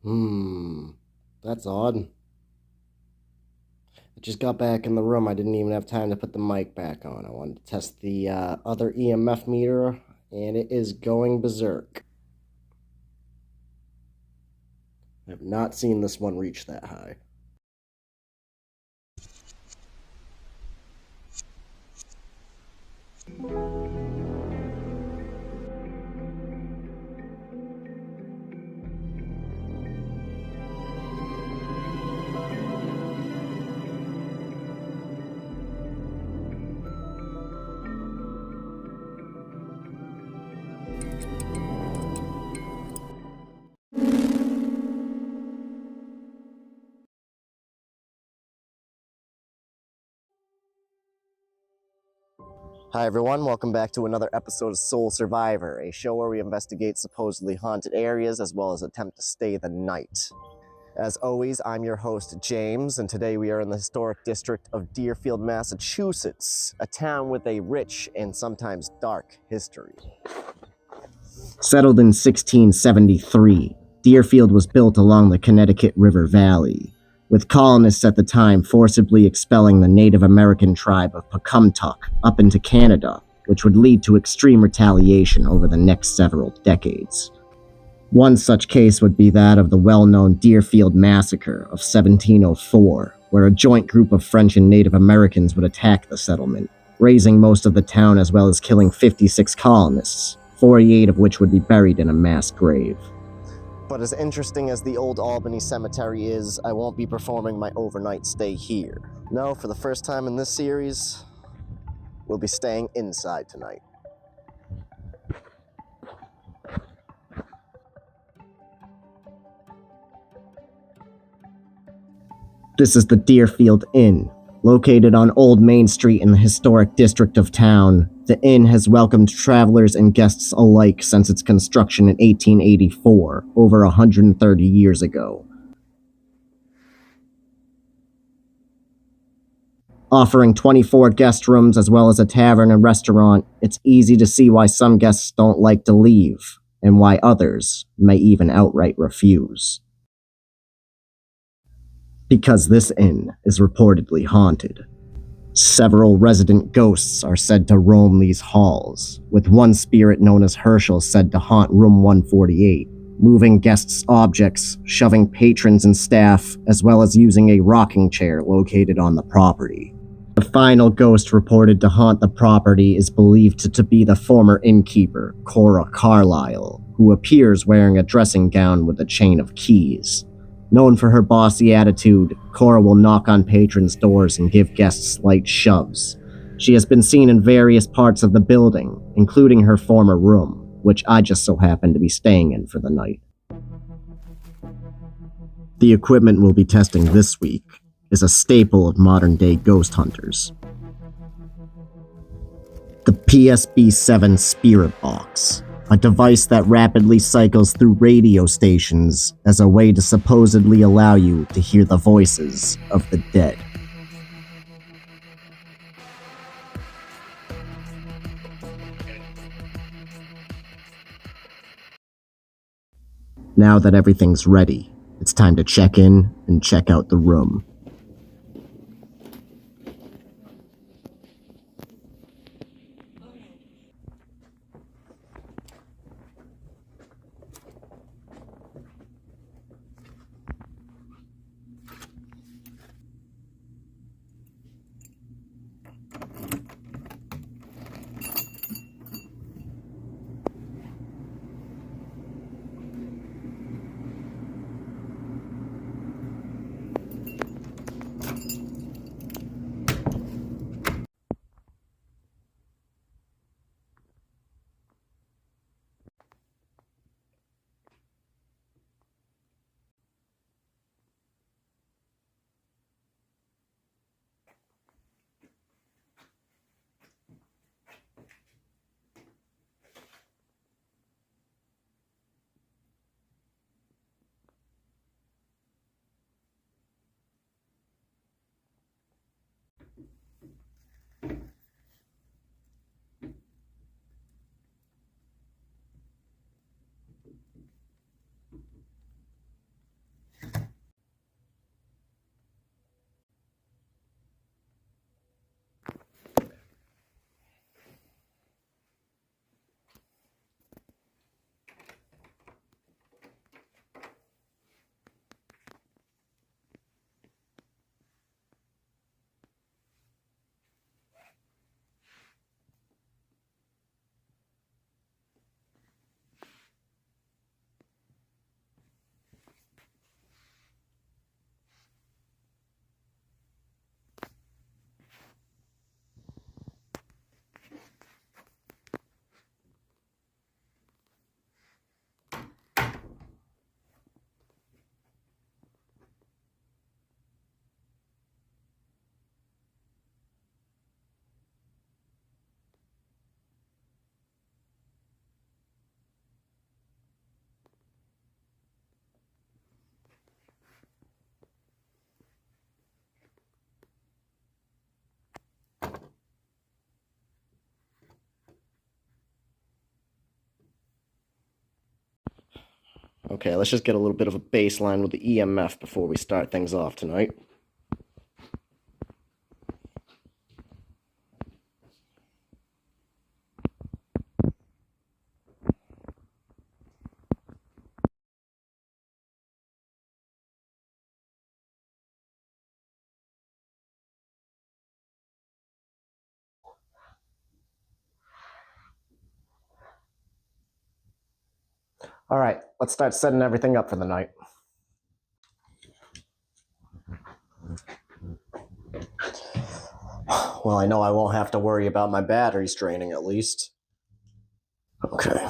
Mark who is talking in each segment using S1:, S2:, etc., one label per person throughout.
S1: That's odd. I just got back in the room. I didn't even have time to put the mic back on. I wanted to test the other EMF meter, and it is going berserk. I have not seen this one reach that high. Hi everyone, welcome back to another episode of Soul Survivor, a show where we investigate supposedly haunted areas as well as attempt to stay the night. As always, I'm your host, James, and today we are in the historic district of Deerfield, Massachusetts, a town with a rich and sometimes dark history. Settled in 1673, Deerfield was built along the Connecticut River Valley, with colonists at the time forcibly expelling the Native American tribe of Pecumtuck up into Canada, which would lead to extreme retaliation over the next several decades. One such case would be that of the well-known Deerfield Massacre of 1704, where a joint group of French and Native Americans would attack the settlement, razing most of the town as well as killing 56 colonists, 48 of which would be buried in a mass grave. But as interesting as the old Albany Cemetery is, I won't be performing my overnight stay here. No, for the first time in this series, we'll be staying inside tonight. This is the Deerfield Inn. Located on Old Main Street in the historic district of town, the inn has welcomed travelers and guests alike since its construction in 1884, over 130 years ago. Offering 24 guest rooms as well as a tavern and restaurant, it's easy to see why some guests don't like to leave, and why others may even outright refuse. Because this inn is reportedly haunted. Several resident ghosts are said to roam these halls, with one spirit known as Herschel said to haunt room 148, moving guests' objects, shoving patrons and staff, as well as using a rocking chair located on the property. The final ghost reported to haunt the property is believed to be the former innkeeper, Cora Carlyle, who appears wearing a dressing gown with a chain of keys. Known for her bossy attitude, Cora will knock on patrons' doors and give guests light shoves. She has been seen in various parts of the building, including her former room, which I just so happen to be staying in for the night. The equipment we'll be testing this week is a staple of modern-day ghost hunters. The PSB-7 Spirit Box, a device that rapidly cycles through radio stations as a way to supposedly allow you to hear the voices of the dead. Now that everything's ready, it's time to check in and check out the room. Okay, let's just get a little bit of a baseline with the EMF before we start things off tonight. All right, let's start setting everything up for the night. Well, I know I won't have to worry about my batteries draining at least. Okay.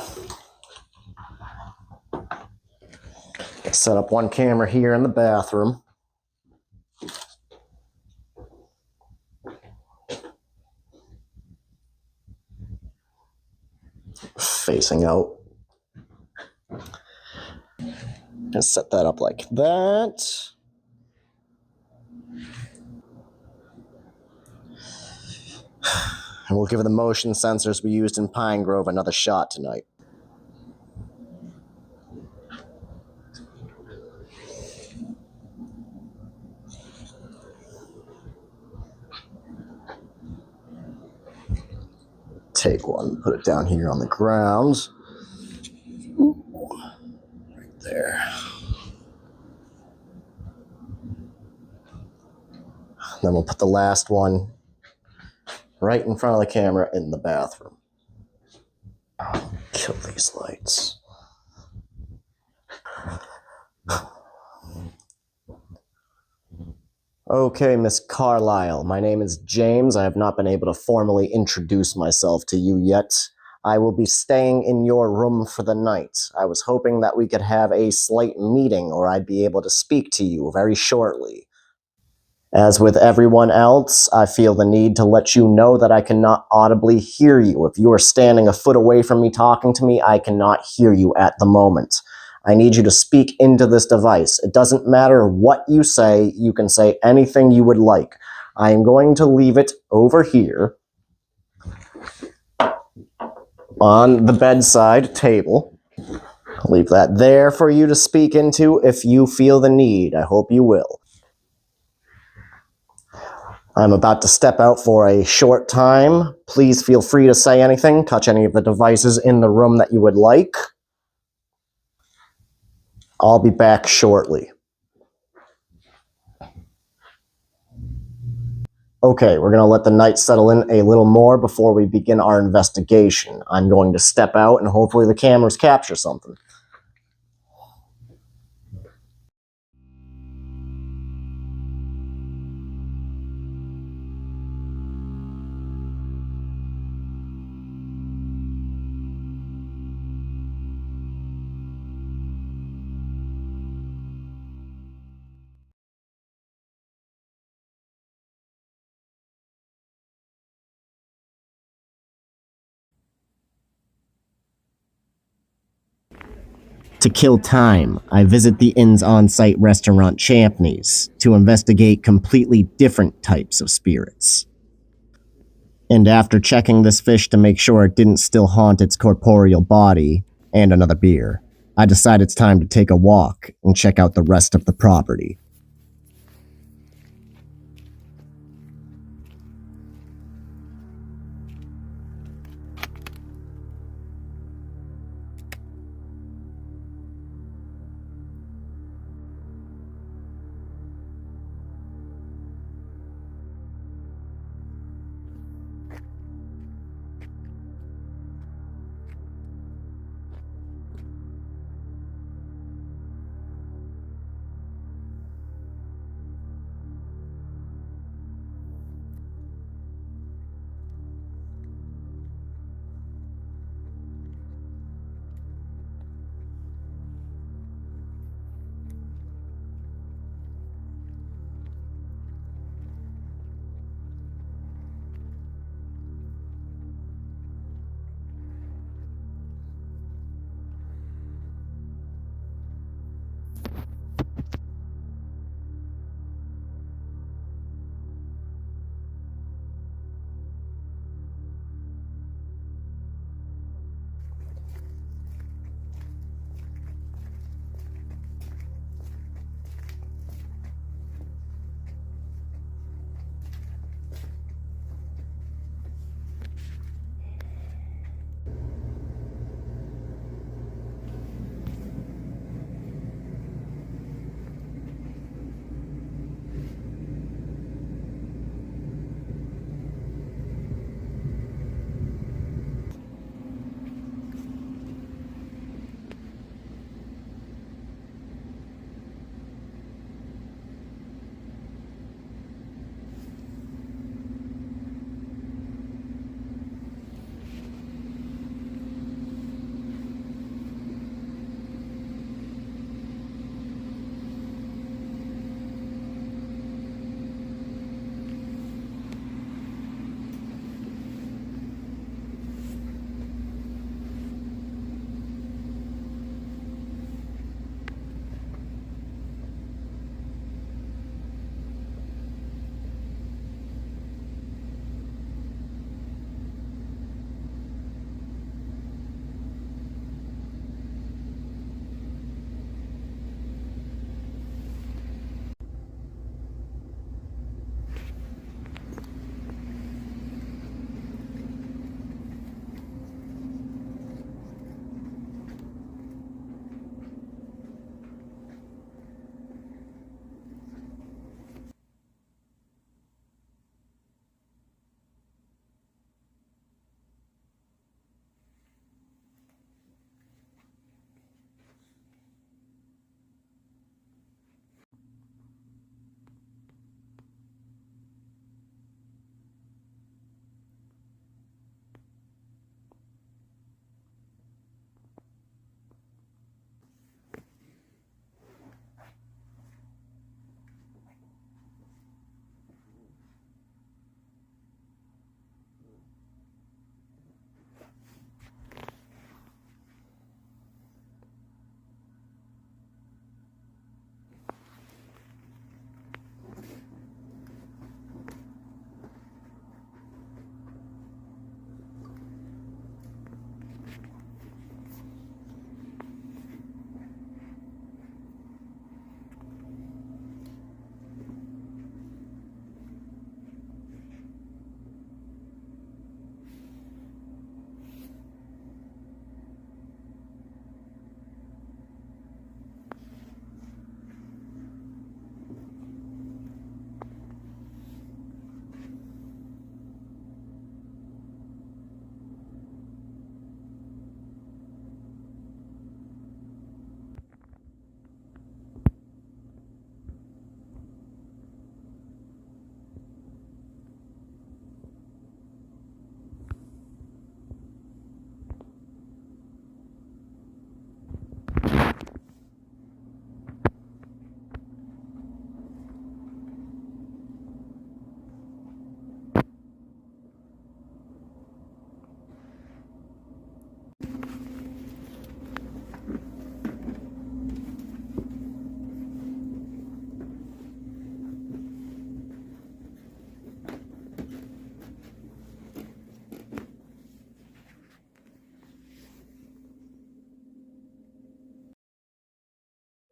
S1: Set up one camera here in the bathroom. Facing out. Just set that up like that. And we'll give the motion sensors we used in Pine Grove another shot tonight. Take one, put it down here on the ground. Right there. Then we'll put the last one right in front of the camera in the bathroom. Kill these lights. Okay, Miss Carlyle, my name is James. I have not been able to formally introduce myself to you yet. I will be staying in your room for the night. I was hoping that we could have a slight meeting, or I'd be able to speak to you very shortly. As with everyone else, I feel the need to let you know that I cannot audibly hear you. If you are standing a foot away from me talking to me, I cannot hear you at the moment. I need you to speak into this device. It doesn't matter what you say. You can say anything you would like. I am going to leave it over here on the bedside table. I'll leave that there for you to speak into if you feel the need. I hope you will. I'm about to step out for a short time. Please feel free to say anything, touch any of the devices in the room that you would like. I'll be back shortly. Okay, we're going to let the night settle in a little more before we begin our investigation. I'm going to step out and hopefully the cameras capture something. To kill time, I visit the inn's on-site restaurant Champney's to investigate completely different types of spirits. And after checking this fish to make sure it didn't still haunt its corporeal body, and another beer, I decide it's time to take a walk and check out the rest of the property.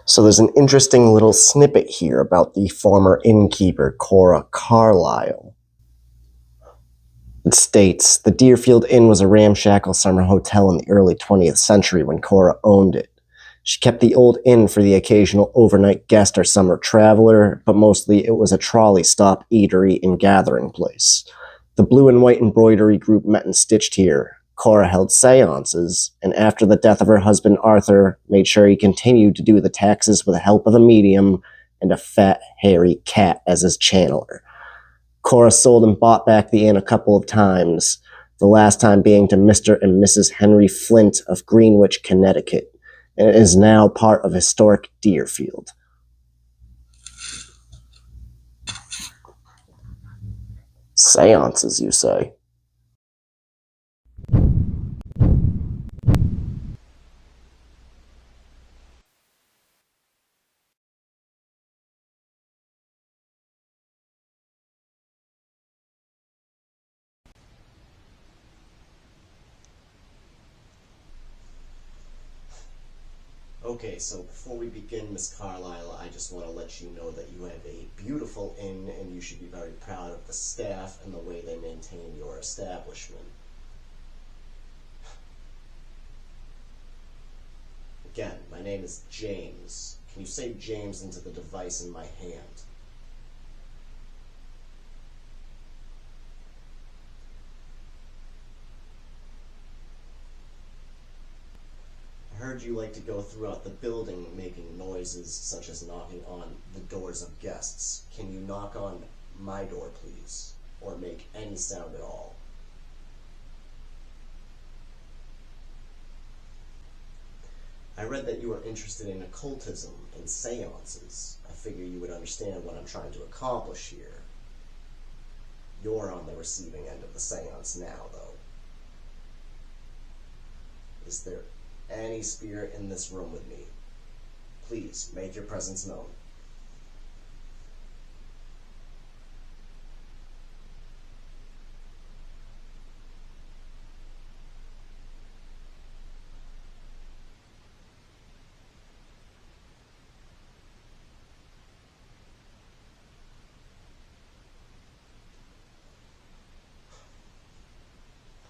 S1: So there's an interesting little snippet here about the former innkeeper, Cora Carlyle. It states, the Deerfield Inn was a ramshackle summer hotel in the early 20th century when Cora owned it. She kept the old inn for the occasional overnight guest or summer traveler, but mostly it was a trolley stop, eatery, and gathering place. The blue and white embroidery group met and stitched here. Cora held seances, and after the death of her husband Arthur, made sure he continued to do the taxes with the help of a medium and a fat, hairy cat as his channeler. Cora sold and bought back the inn a couple of times, the last time being to Mr. and Mrs. Henry Flint of Greenwich, Connecticut, and it is now part of historic Deerfield. Seances, you say? Okay, so before we begin, Miss Carlyle, I just want to let you know that you have a beautiful inn and you should be very proud of the staff and the way they maintain your establishment. Again, my name is James. Can you say James into the device in my hand? I heard you like to go throughout the building making noises such as knocking on the doors of guests. Can you knock on my door, please? Or make any sound at all? I read that you are interested in occultism and seances. I figure you would understand what I'm trying to accomplish here. You're on the receiving end of the seance now, though. Is there any spirit in this room with me? Please, make your presence known.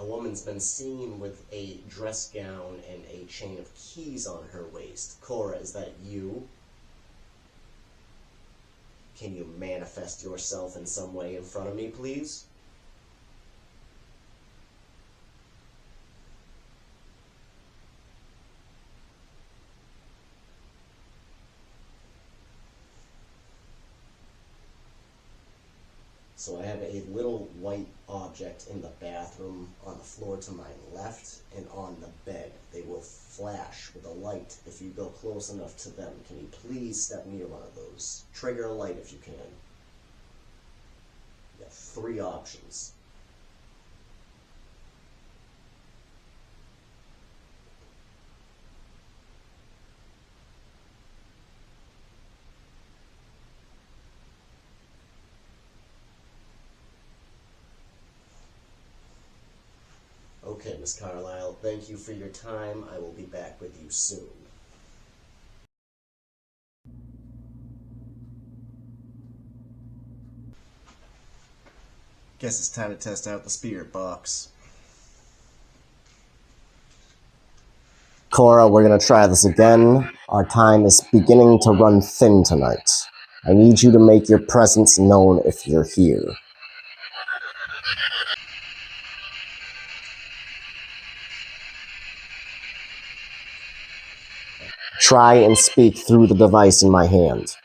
S1: A woman's been seen with a dress gown and a chain of keys on her waist. Cora, is that you? Can you manifest yourself in some way in front of me, please? So I have a little white object in the bathroom on the floor to my left and on the bed. They will flash with a light if you go close enough to them. Can you please step near one of those? Trigger a light if you can. You have 3 options. Okay, Miss Carlyle, thank you for your time. I will be back with you soon. Guess it's time to test out the spirit box. Cora, we're gonna try this again. Our time is beginning to run thin tonight. I need you to make your presence known if you're here. Try and speak through the device in my hand.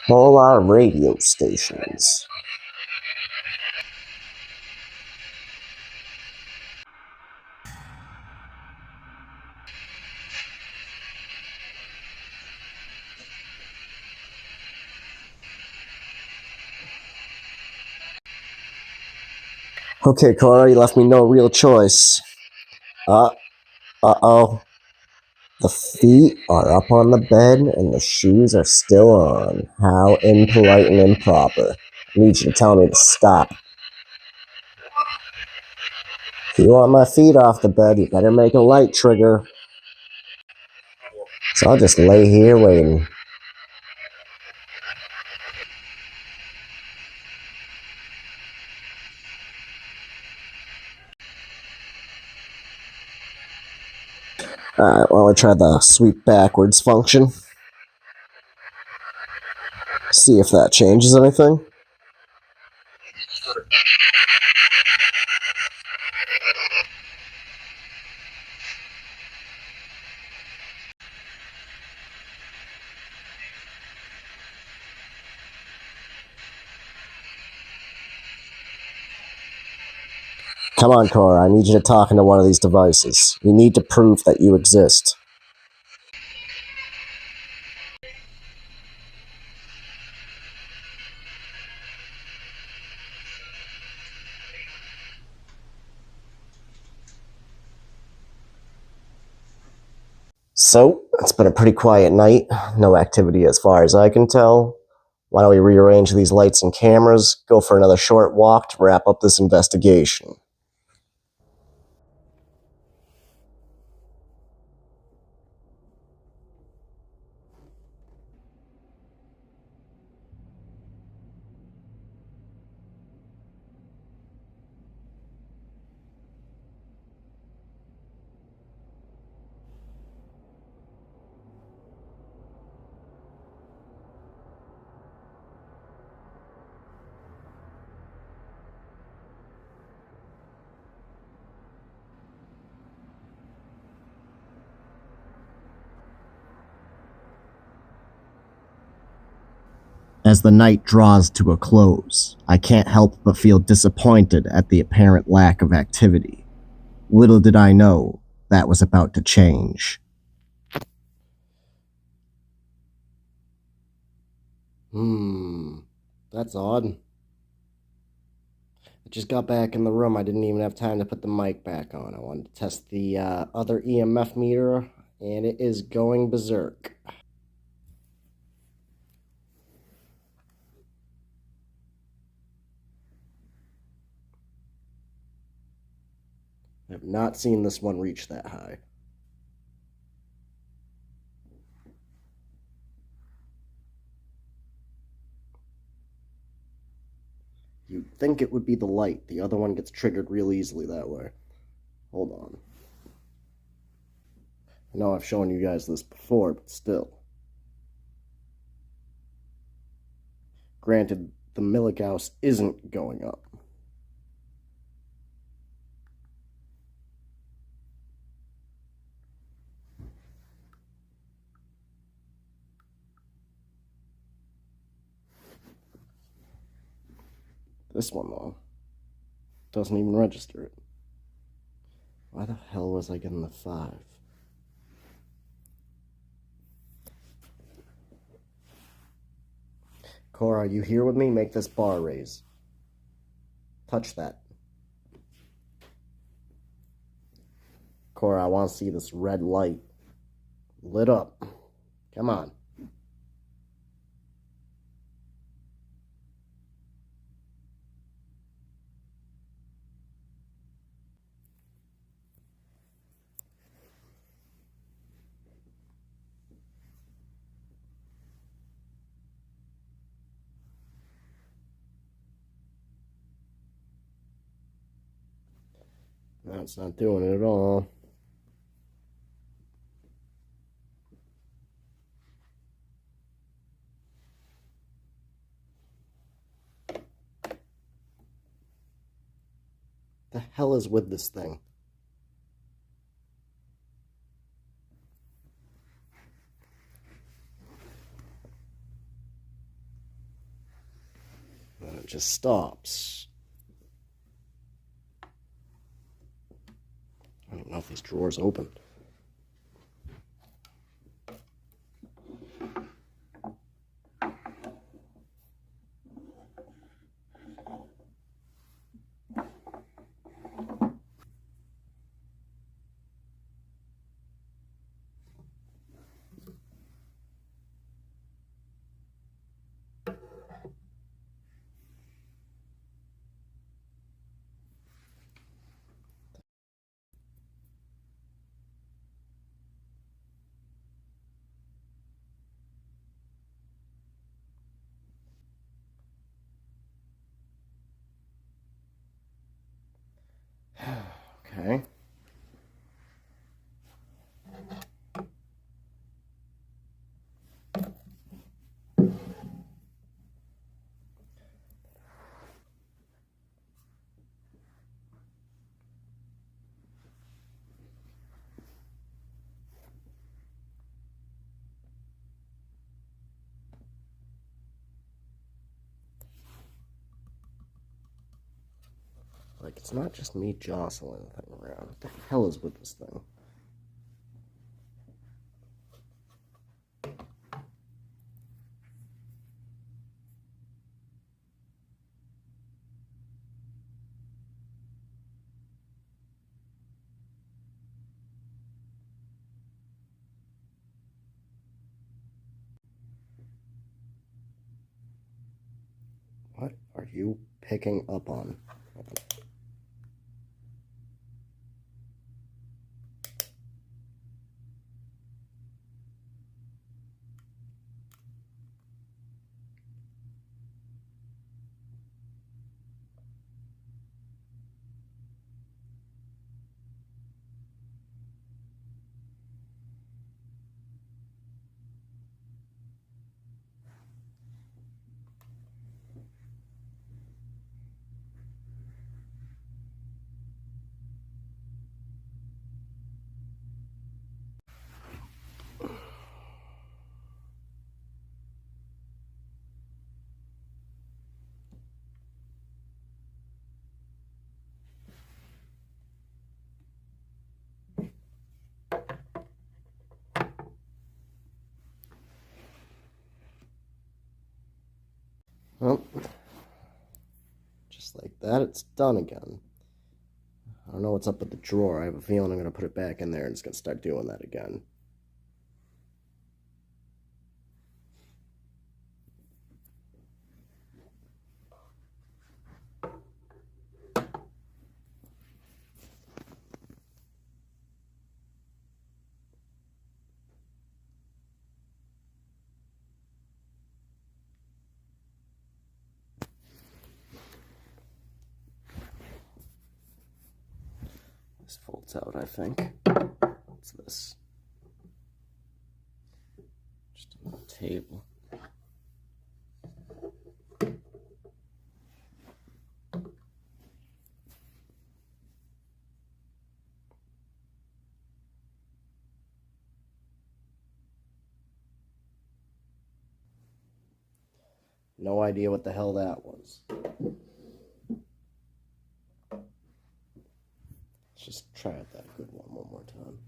S1: All our radio stations. Okay, Cora, you left me no real choice. Uh-oh. The feet are up on the bed and the shoes are still on. How impolite and improper. I need you to tell me to stop. If you want my feet off the bed, you better make a light trigger. So I'll just lay here waiting. Alright, well, I try the sweep backwards function. See if that changes anything. Come on, Cora, I need you to talk into one of these devices. You need to prove that you exist. So, it's been a pretty quiet night. No activity as far as I can tell. Why don't we rearrange these lights and cameras, go for another short walk to wrap up this investigation. As the night draws to a close, I can't help but feel disappointed at the apparent lack of activity. Little did I know that was about to change. That's odd. I just got back in the room. I didn't even have time to put the mic back on. I wanted to test the other EMF meter, and it is going berserk. I have not seen this one reach that high. You'd think it would be the light. The other one gets triggered real easily that way. Hold on. I know I've shown you guys this before, but still. Granted, the milligauss isn't going up. This one, though, doesn't even register it. Why the hell was I getting the 5? Cora, are you here with me? Make this bar raise. Touch that. Cora, I want to see this red light lit up. Come on. No, it's not doing it at all. The hell is with this thing? And it just stops. I don't know if this drawer's open. Okay. Like, it's not just me jostling the thing around. What the hell is with this thing? What are you picking up on? Well, just like that, it's done again. I don't know what's up with the drawer. I have a feeling I'm going to put it back in there and it's going to start doing that again. This folds out, I think. What's this? Just a little table. No idea what the hell that was. Let's just try out that good one more time.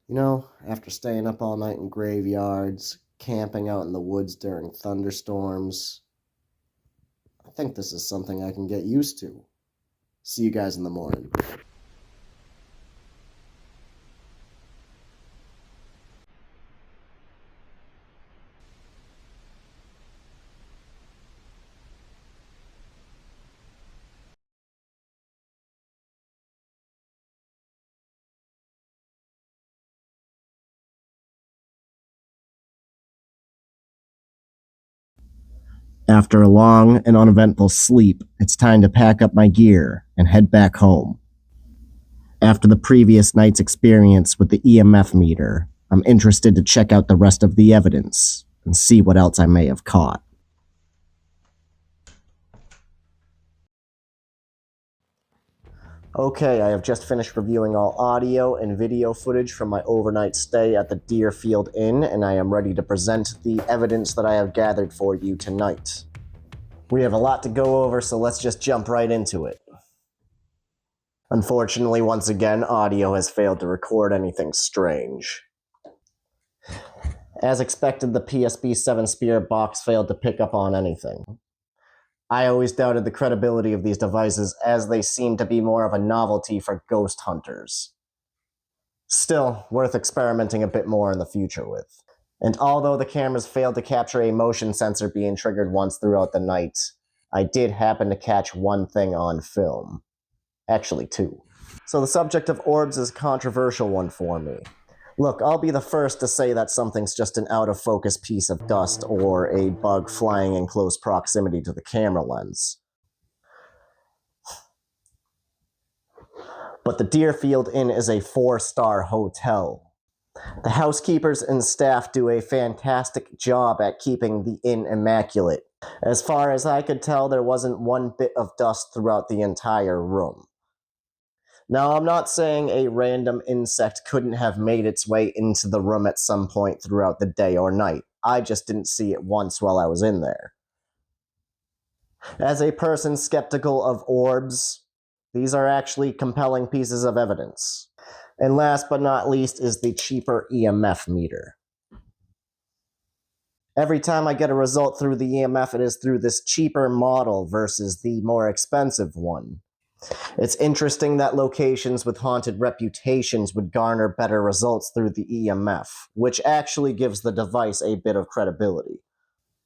S1: You know, after staying up all night in graveyards, camping out in the woods during thunderstorms, I think this is something I can get used to. See you guys in the morning. After a long and uneventful sleep, it's time to pack up my gear and head back home. After the previous night's experience with the EMF meter, I'm interested to check out the rest of the evidence and see what else I may have caught. Okay, I have just finished reviewing all audio and video footage from my overnight stay at the Deerfield Inn, and I am ready to present the evidence that I have gathered for you tonight. We have a lot to go over, so let's just jump right into it. Unfortunately, once again, audio has failed to record anything strange. As expected, the PSB-7 Spirit Box failed to pick up on anything. I always doubted the credibility of these devices, as they seem to be more of a novelty for ghost hunters. Still, worth experimenting a bit more in the future with. And although the cameras failed to capture a motion sensor being triggered once throughout the night, I did happen to catch one thing on film. Actually, two. So the subject of orbs is a controversial one for me. Look, I'll be the first to say that something's just an out-of-focus piece of dust or a bug flying in close proximity to the camera lens. But the Deerfield Inn is a 4-star hotel. The housekeepers and staff do a fantastic job at keeping the inn immaculate. As far as I could tell, there wasn't one bit of dust throughout the entire room. Now, I'm not saying a random insect couldn't have made its way into the room at some point throughout the day or night. I just didn't see it once while I was in there. As a person skeptical of orbs, these are actually compelling pieces of evidence. And last but not least is the cheaper EMF meter. Every time I get a result through the EMF, it is through this cheaper model versus the more expensive one. It's interesting that locations with haunted reputations would garner better results through the EMF, which actually gives the device a bit of credibility.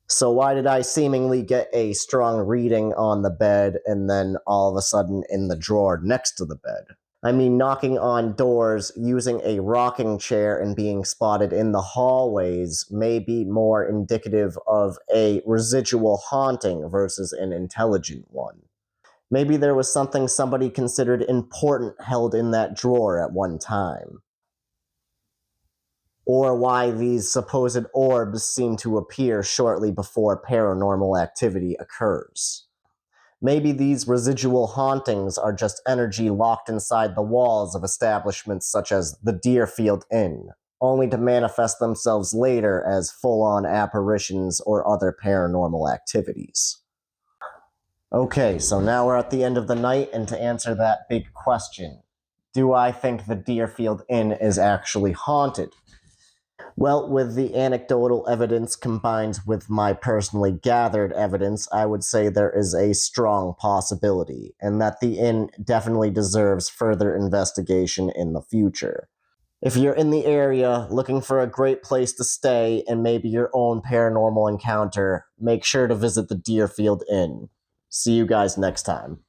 S1: So why did I seemingly get a strong reading on the bed and then all of a sudden in the drawer next to the bed? I mean, knocking on doors, using a rocking chair, and being spotted in the hallways may be more indicative of a residual haunting versus an intelligent one. Maybe there was something somebody considered important held in that drawer at one time. Or why these supposed orbs seem to appear shortly before paranormal activity occurs. Maybe these residual hauntings are just energy locked inside the walls of establishments such as the Deerfield Inn, only to manifest themselves later as full-on apparitions or other paranormal activities. Okay, so now we're at the end of the night, and to answer that big question, do I think the Deerfield Inn is actually haunted? Well, with the anecdotal evidence combined with my personally gathered evidence, I would say there is a strong possibility, and that the inn definitely deserves further investigation in the future. If you're in the area looking for a great place to stay and maybe your own paranormal encounter, make sure to visit the Deerfield Inn. See you guys next time.